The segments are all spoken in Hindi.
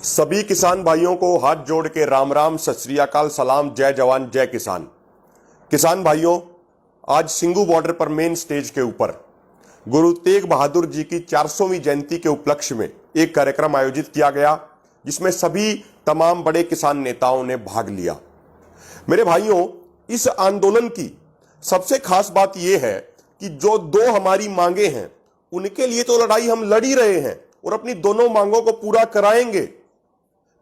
सभी किसान भाइयों को हाथ जोड़ के राम राम, सत श्री अकाल, सलाम, जय जवान जय किसान। किसान भाइयों, आज सिंगू बॉर्डर पर मेन स्टेज के ऊपर गुरु तेग बहादुर जी की 400वीं जयंती के उपलक्ष्य में एक कार्यक्रम आयोजित किया गया, जिसमें सभी तमाम बड़े किसान नेताओं ने भाग लिया। मेरे भाइयों, इस आंदोलन की सबसे खास बात यह है कि जो दो हमारी मांगे हैं, उनके लिए तो लड़ाई हम लड़ ही रहे हैं और अपनी दोनों मांगों को पूरा कराएंगे।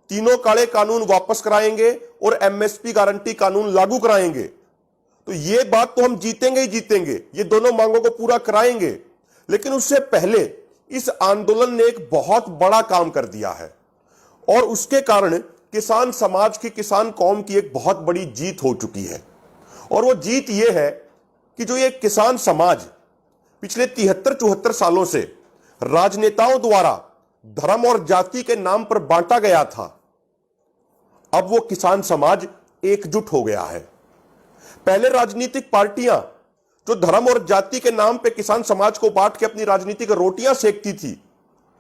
तीनों काले कानून वापस कराएंगे और एमएसपी गारंटी कानून लागू कराएंगे। तो ये बात तो हम जीतेंगे ही जीतेंगे, ये दोनों मांगों को पूरा कराएंगे। लेकिन उससे पहले इस आंदोलन ने एक बहुत बड़ा काम कर दिया है और उसके कारण किसान समाज की, किसान कौम की एक बहुत बड़ी जीत हो चुकी है। और वो जीत ये है कि जो ये किसान समाज पिछले 73-74 सालों से राजनेताओं द्वारा धर्म और जाति के नाम पर बांटा गया था, अब वो किसान समाज एकजुट हो गया है। पहले राजनीतिक पार्टियां जो धर्म और जाति के नाम पे किसान समाज को बांट के अपनी राजनीतिक रोटियां सेकती थी,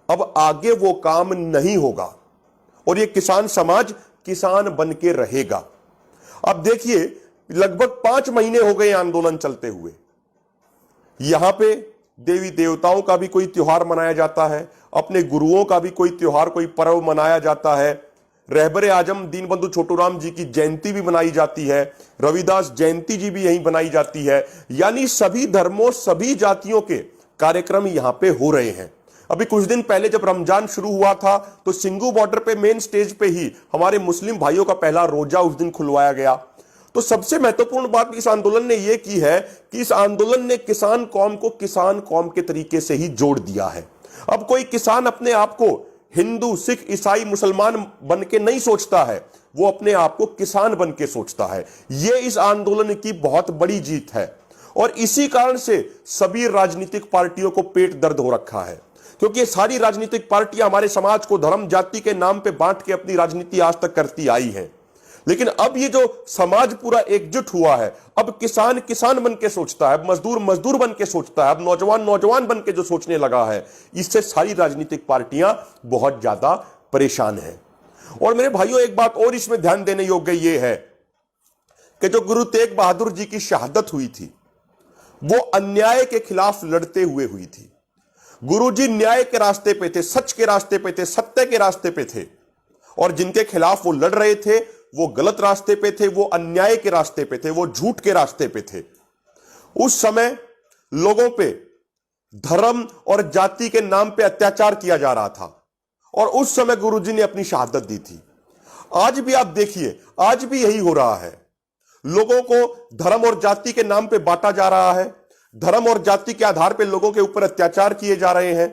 अब आगे वो काम नहीं होगा और ये किसान समाज किसान बन के रहेगा। अब देखिए, लगभग 5 महीने हो गए आंदोलन चलते हुए। यहां पे देवी देवताओं का भी कोई त्योहार मनाया जाता है, अपने गुरुओं का भी कोई त्योहार, कोई पर्व मनाया जाता है। रहबरे आजम दीनबंधु छोटूराम जी की जयंती भी मनाई जाती है, रविदास जयंती जी भी यहीं बनाई जाती है। यानी सभी धर्मों, सभी जातियों के कार्यक्रम यहां पे हो रहे हैं। अभी कुछ दिन पहले जब रमजान शुरू हुआ था, तो सिंगू बॉर्डर पे मेन स्टेज पे ही हमारे मुस्लिम भाइयों का पहला रोजा उस दिन खुलवाया गया। तो सबसे महत्वपूर्ण बात इस आंदोलन ने यह की है कि इस आंदोलन ने किसान कौम को किसान कौम के तरीके से ही जोड़ दिया है। अब कोई किसान अपने आप को हिंदू, सिख, ईसाई, मुसलमान बन के नहीं सोचता है, वो अपने आप को किसान बन के सोचता है। यह इस आंदोलन की बहुत बड़ी जीत है और इसी कारण से सभी राजनीतिक पार्टियों को पेट दर्द हो रखा है, क्योंकि ये सारी राजनीतिक पार्टियां हमारे समाज को धर्म जाति के नाम पे बांट के अपनी राजनीति आज तक करती आई हैं। लेकिन अब ये जो समाज पूरा एकजुट हुआ है, अब किसान किसान बन के सोचता है, अब मजदूर मजदूर बन के सोचता है, अब नौजवान नौजवान बन के जो सोचने लगा है, इससे सारी राजनीतिक पार्टियां बहुत ज्यादा परेशान हैं। और मेरे भाइयों, एक बात और इसमें ध्यान देने योग्य यह है कि जो गुरु तेग बहादुर जी की शहादत हुई थी, वो अन्याय के खिलाफ लड़ते हुए हुई थी। गुरुजी न्याय के रास्ते पे थे, सच के रास्ते पे थे, सत्य के रास्ते पे थे, और जिनके खिलाफ वो लड़ रहे थे वो गलत रास्ते पे थे, वो अन्याय के रास्ते पे थे, वो झूठ के रास्ते पे थे। उस समय लोगों पे धर्म और जाति के नाम पे अत्याचार किया जा रहा था और उस समय गुरुजी ने अपनी शहादत दी थी। आज भी आप देखिए, आज भी यही हो रहा है। लोगों को धर्म और जाति के नाम पे बांटा जा रहा है, धर्म और जाति के आधार पे लोगों के ऊपर अत्याचार किए जा रहे हैं।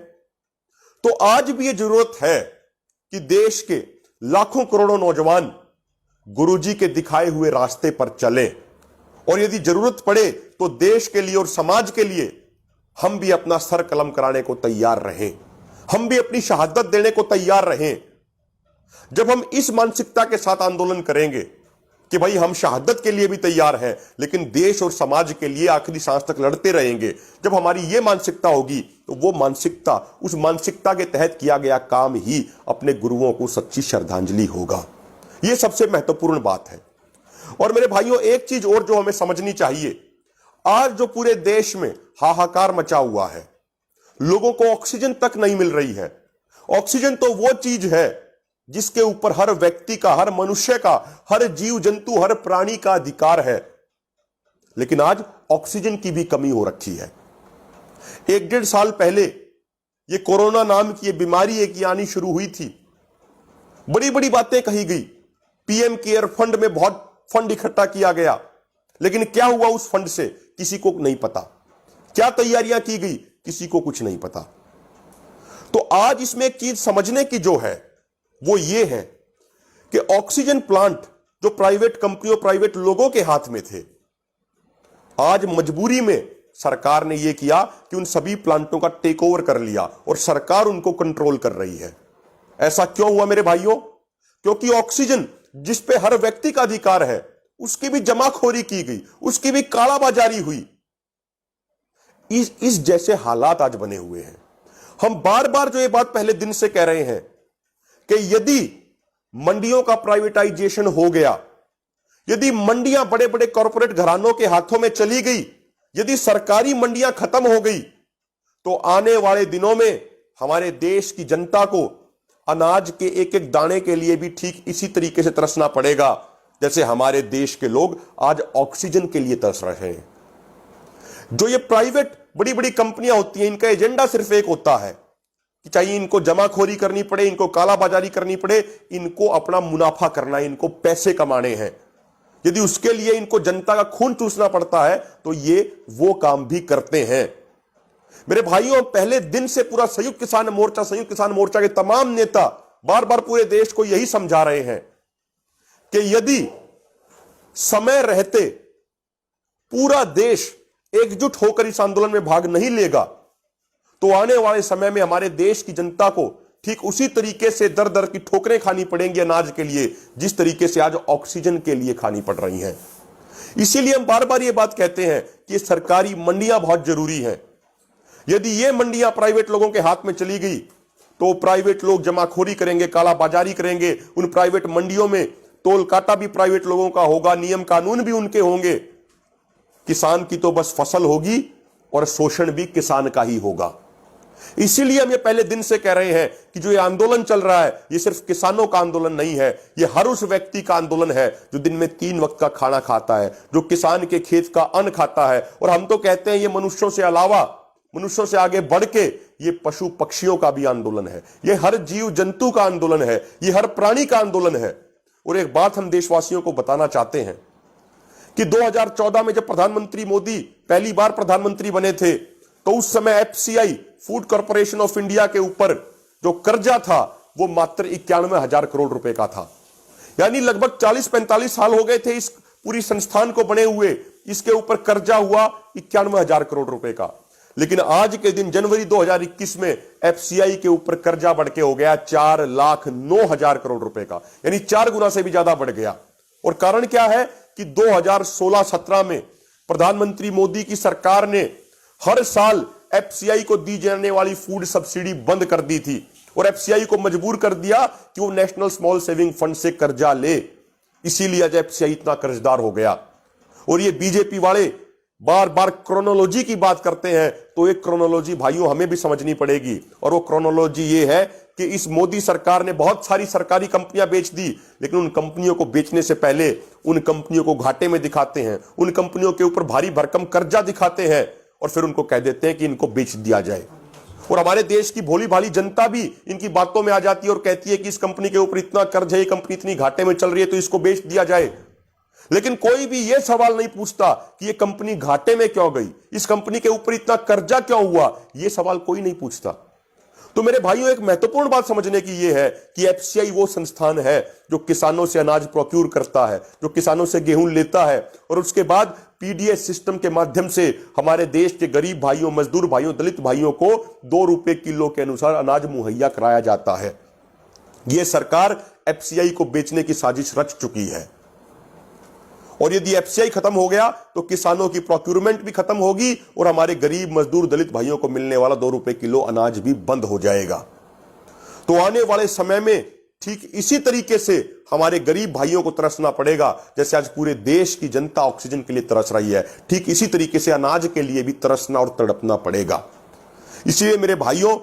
तो आज भी यह जरूरत है कि देश के लाखों करोड़ों नौजवान गुरुजी के दिखाए हुए रास्ते पर चलें और यदि जरूरत पड़े तो देश के लिए और समाज के लिए हम भी अपना सर कलम कराने को तैयार रहें, हम भी अपनी शहादत देने को तैयार रहें। जब हम इस मानसिकता के साथ आंदोलन करेंगे कि भाई हम शहादत के लिए भी तैयार हैं, लेकिन देश और समाज के लिए आखिरी सांस तक लड़ते रहेंगे, जब हमारी यह मानसिकता होगी, तो वो मानसिकता, उस मानसिकता के तहत किया गया काम ही अपने गुरुओं को सच्ची श्रद्धांजलि होगा। यह सबसे महत्वपूर्ण बात है। और मेरे भाइयों, एक चीज और जो हमें समझनी चाहिए, आज जो पूरे देश में हाहाकार मचा हुआ है, लोगों को ऑक्सीजन तक नहीं मिल रही है। ऑक्सीजन तो वो चीज है जिसके ऊपर हर व्यक्ति का, हर मनुष्य का, हर जीव जंतु, हर प्राणी का अधिकार है, लेकिन आज ऑक्सीजन की भी कमी हो रखी है। 1-1.5 साल पहले ये कोरोना नाम की ये बीमारी एक आनी शुरू हुई थी। बड़ी बड़ी बातें कही गई, पीएम केयर फंड में बहुत फंड इकट्ठा किया गया, लेकिन क्या हुआ उस फंड से किसी को नहीं पता। क्या तैयारियां की गई, किसी को कुछ नहीं पता। तो आज इसमें एक चीज समझने की जो है वो ये है कि ऑक्सीजन प्लांट जो प्राइवेट कंपनियों, प्राइवेट लोगों के हाथ में थे, आज मजबूरी में सरकार ने यह किया कि उन सभी प्लांटों का टेक ओवर कर लिया और सरकार उनको कंट्रोल कर रही है। ऐसा क्यों हुआ मेरे भाइयों? क्योंकि ऑक्सीजन जिस पे हर व्यक्ति का अधिकार है, उसकी भी जमाखोरी की गई, उसकी भी कालाबाजारी हुई। इस जैसे हालात आज बने हुए हैं। हम बार बार जो ये बात पहले दिन से कह रहे हैं कि यदि मंडियों का प्राइवेटाइजेशन हो गया, यदि मंडियां बड़े बड़े कॉरपोरेट घरानों के हाथों में चली गई, यदि सरकारी मंडियां खत्म हो गई, तो आने वाले दिनों में हमारे देश की जनता को अनाज के एक एक दाने के लिए भी ठीक इसी तरीके से तरसना पड़ेगा जैसे हमारे देश के लोग आज ऑक्सीजन के लिए तरस रहे हैं। जो ये प्राइवेट बड़ी बड़ी कंपनियां होती हैं, इनका एजेंडा सिर्फ एक होता है कि चाहिए इनको जमाखोरी करनी पड़े, इनको कालाबाजारी करनी पड़े, इनको अपना मुनाफा करना है, इनको पैसे कमाने हैं। यदि उसके लिए इनको जनता का खून चूसना पड़ता है तो ये वो काम भी करते हैं। मेरे भाइयों, पहले दिन से पूरा संयुक्त किसान मोर्चा के तमाम नेता बार बार पूरे देश को यही समझा रहे हैं कि यदि समय रहते पूरा देश एकजुट होकर इस आंदोलन में भाग नहीं लेगा तो आने वाले समय में हमारे देश की जनता को ठीक उसी तरीके से दर दर की ठोकरें खानी पड़ेंगी अनाज के लिए, जिस तरीके से आज ऑक्सीजन के लिए खानी पड़ रही हैं। इसीलिए हम बार बार ये बात कहते हैं कि सरकारी मंडियां बहुत जरूरी हैं। यदि ये मंडियां प्राइवेट लोगों के हाथ में चली गई तो प्राइवेट लोग जमाखोरी करेंगे, कालाबाजारी करेंगे। उन प्राइवेट मंडियों में तोल काटा भी प्राइवेट लोगों का होगा, नियम कानून भी उनके होंगे। किसान की तो बस फसल होगी और शोषण भी किसान का ही होगा। इसीलिए हम ये पहले दिन से कह रहे हैं कि जो ये आंदोलन चल रहा है ये सिर्फ किसानों का आंदोलन नहीं है, ये हर उस व्यक्ति का आंदोलन है जो दिन में 3 वक्त का खाना खाता है, जो किसान के खेत का अन्न खाता है। और हम तो कहते हैं ये मनुष्यों से अलावा, मनुष्यों से आगे बढ़ के ये पशु पक्षियों का भी आंदोलन है, ये हर जीव जंतु का आंदोलन है, ये हर प्राणी का आंदोलन है। और एक बात हम देशवासियों को बताना चाहते हैं कि 2014 में जब प्रधानमंत्री मोदी पहली बार प्रधानमंत्री बने थे तो उस समय FCI food corporation of India के ऊपर जो कर्जा था वो मात्र 91,000 करोड़ रुपए का था। यानी लगभग 40-45 साल हो गए थे इस पूरी संस्थान को बने हुए, इसके ऊपर कर्जा हुआ 91,000 करोड़ रुपए का। लेकिन आज के दिन जनवरी 2021 में एफसीआई के ऊपर कर्जा बढ़ के हो गया 4,09,000 करोड़ रुपए का, यानी 4 गुना से भी ज्यादा बढ़ गया। और कारण क्या है कि 2016-17 में प्रधानमंत्री मोदी की सरकार ने हर साल एफसीआई को दी जाने वाली फूड सब्सिडी बंद कर दी थी और एफसीआई को मजबूर कर दिया कि वो नेशनल स्मॉल सेविंग फंड से कर्जा ले। इसीलिए आज एफसीआई इतना कर्जदार हो गया। और ये बीजेपी वाले बार बार क्रोनोलॉजी की बात करते हैं, तो एक क्रोनोलॉजी भाइयों हमें भी समझनी पड़ेगी। और वो क्रोनोलॉजी ये है कि इस मोदी सरकार ने बहुत सारी सरकारी कंपनियां बेच दी, लेकिन उन कंपनियों को बेचने से पहले उन कंपनियों को घाटे में दिखाते हैं, उन कंपनियों के ऊपर भारी भरकम कर्जा दिखाते हैं और फिर उनको कह देते हैं कि इनको बेच दिया जाए। और हमारे देश की भोली भाली जनता भी इनकी बातों में आ जाती है और कहती है कि इस कंपनी के ऊपर इतना कर्ज है, ये कंपनी इतनी घाटे में चल रही है तो इसको बेच दिया जाए। लेकिन कोई भी यह सवाल नहीं पूछता कि यह कंपनी घाटे में क्यों गई, इस कंपनी के ऊपर इतना कर्जा क्यों हुआ, यह सवाल कोई नहीं पूछता। तो मेरे भाइयों, एक महत्वपूर्ण बात समझने की यह है कि एफसीआई वो संस्थान है जो किसानों से अनाज प्रोक्यूर करता है, जो किसानों से गेहूं लेता है और उसके बाद पीडीएस सिस्टम के माध्यम से हमारे देश के गरीब भाइयों, मजदूर भाइयों, दलित भाइयों को 2 रुपए किलो के अनुसार अनाज मुहैया कराया जाता है। यह सरकार एफसीआई को बेचने की साजिश रच चुकी है। और यदि एफसीआई खत्म हो गया तो किसानों की प्रोक्यूरमेंट भी खत्म होगी और हमारे गरीब मजदूर दलित भाइयों को मिलने वाला 2 रुपए किलो अनाज भी बंद हो जाएगा। तो आने वाले समय में ठीक इसी तरीके से हमारे गरीब भाइयों को तरसना पड़ेगा, जैसे आज पूरे देश की जनता ऑक्सीजन के लिए तरस रही है, ठीक इसी तरीके से अनाज के लिए भी तरसना और तड़पना पड़ेगा। इसलिए मेरे भाइयों,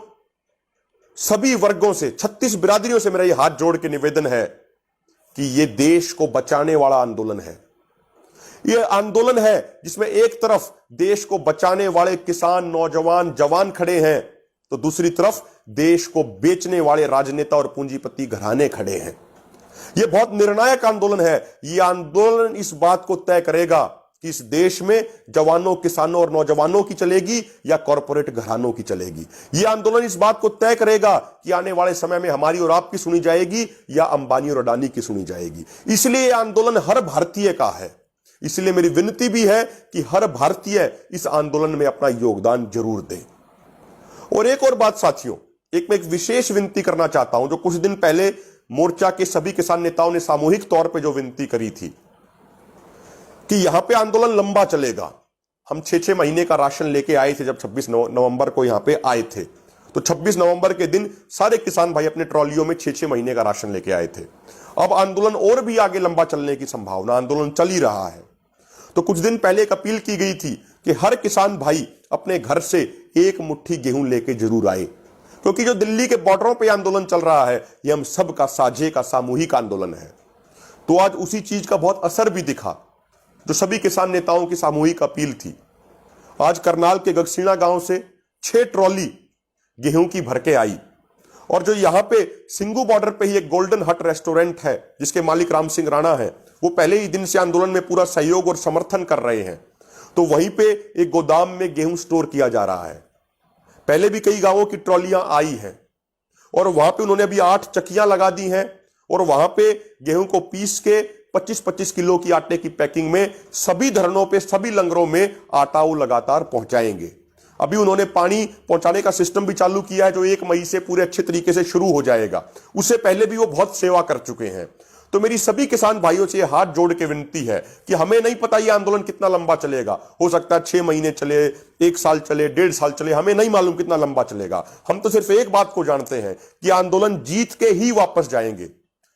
सभी वर्गों से, 36 बिरादरियों से मेरा यह हाथ जोड़ के निवेदन है कि यह देश को बचाने वाला आंदोलन है। यह आंदोलन है जिसमें एक तरफ देश को बचाने वाले किसान, नौजवान, जवान खड़े हैं, तो दूसरी तरफ देश को बेचने वाले राजनेता और पूंजीपति घराने खड़े हैं। यह बहुत निर्णायक आंदोलन है। यह आंदोलन इस बात को तय करेगा कि इस देश में जवानों, किसानों और नौजवानों की चलेगी या कॉरपोरेट घरानों की चलेगी। यह आंदोलन इस बात को तय करेगा कि आने वाले समय में हमारी और आपकी सुनी जाएगी या अंबानी और अडानी की सुनी जाएगी। इसलिए यह आंदोलन हर भारतीय का है। इसलिए मेरी विनती भी है कि हर भारतीय इस आंदोलन में अपना योगदान जरूर दे। और एक और बात साथियों, मैं एक विशेष विनती करना चाहता हूं, जो कुछ दिन पहले मोर्चा के सभी किसान नेताओं ने सामूहिक तौर पे जो विनती करी थी कि यहां पे आंदोलन लंबा चलेगा। हम 6-6 महीने का राशन लेके आए थे जब 26 नवंबर को यहां पे आए थे, तो 26 नवंबर के दिन सारे किसान भाई अपने ट्रॉलियों में 6-6 महीने का राशन लेके आए थे। अब आंदोलन और भी आगे लंबा चलने की संभावना, आंदोलन चल ही रहा है। तो कुछ दिन पहले एक अपील की गई थी कि हर किसान भाई अपने घर से एक मुट्ठी गेहूं लेके जरूर आए, क्योंकि जो दिल्ली के बॉर्डरों पे आंदोलन चल रहा है ये हम सबका साझे का सामूहिक आंदोलन है। तो आज उसी चीज का बहुत असर भी दिखा जो सभी किसान नेताओं की सामूहिक अपील थी। आज करनाल के गगसीना गांव से 6 ट्रॉली गेहूं की भर के आई, और जो यहां पे सिंगू बॉर्डर पे ही एक गोल्डन हट रेस्टोरेंट है जिसके मालिक राम सिंह राणा है, वो पहले ही दिन से आंदोलन में पूरा सहयोग और समर्थन कर रहे हैं। तो वहीं पे एक गोदाम में गेहूं स्टोर किया जा रहा है। पहले भी कई गांवों की ट्रॉलियां आई हैं और वहां पे उन्होंने अभी 8 चक्कियां लगा दी हैं, और वहां पे गेहूं को पीस के 25-25 किलो की आटे की पैकिंग में सभी धरनों पे, सभी लंगरों में आटा वो लगातार पहुंचाएंगे। अभी उन्होंने पानी पहुंचाने का सिस्टम भी चालू किया है जो 1 मई से पूरे अच्छे तरीके से शुरू हो जाएगा। उससे पहले भी वो बहुत सेवा कर चुके हैं। तो मेरी सभी किसान भाइयों से हाथ जोड़ के विनती है कि हमें नहीं पता ये आंदोलन कितना लंबा चलेगा, हो सकता है 6 महीने चले, 1 साल चले, 1.5 साल चले, हमें नहीं मालूम कितना लंबा चलेगा। हम तो सिर्फ एक बात को जानते हैं कि आंदोलन जीत के ही वापस जाएंगे।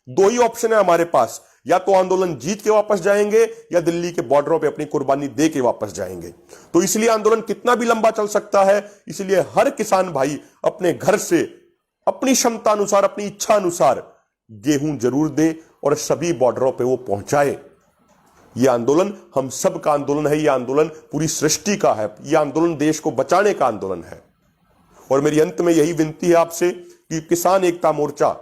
2 ही ऑप्शन है हमारे पास, या तो आंदोलन जीत के वापस जाएंगे या दिल्ली के बॉर्डरों पे अपनी कुर्बानी दे के वापस जाएंगे। तो इसलिए आंदोलन कितना भी लंबा चल सकता है, इसलिए हर किसान भाई अपने घर से अपनी क्षमता अनुसार, अपनी इच्छा अनुसार गेहूं जरूर दे और सभी बॉर्डरों पे वो पहुंचाए। यह आंदोलन हम सब का आंदोलन है, यह आंदोलन पूरी सृष्टि का है, यह आंदोलन देश को बचाने का आंदोलन है। और मेरी अंत में यही विनती है आपसे कि किसान एकता मोर्चा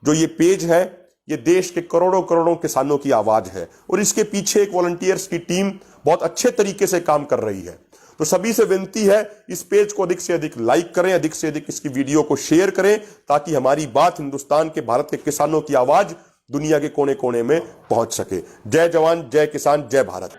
जो ये पेज है, ये देश के करोड़ों करोड़ों किसानों की आवाज है, और इसके पीछे एक वॉलंटियर्स की टीम बहुत अच्छे तरीके से काम कर रही है। तो सभी से विनती है इस पेज को अधिक से अधिक लाइक करें, अधिक से अधिक इसकी वीडियो को शेयर करें, ताकि हमारी बात हिंदुस्तान के, भारत के किसानों की आवाज दुनिया के कोने कोने में पहुंच सके। जय जवान, जय किसान, जय भारत।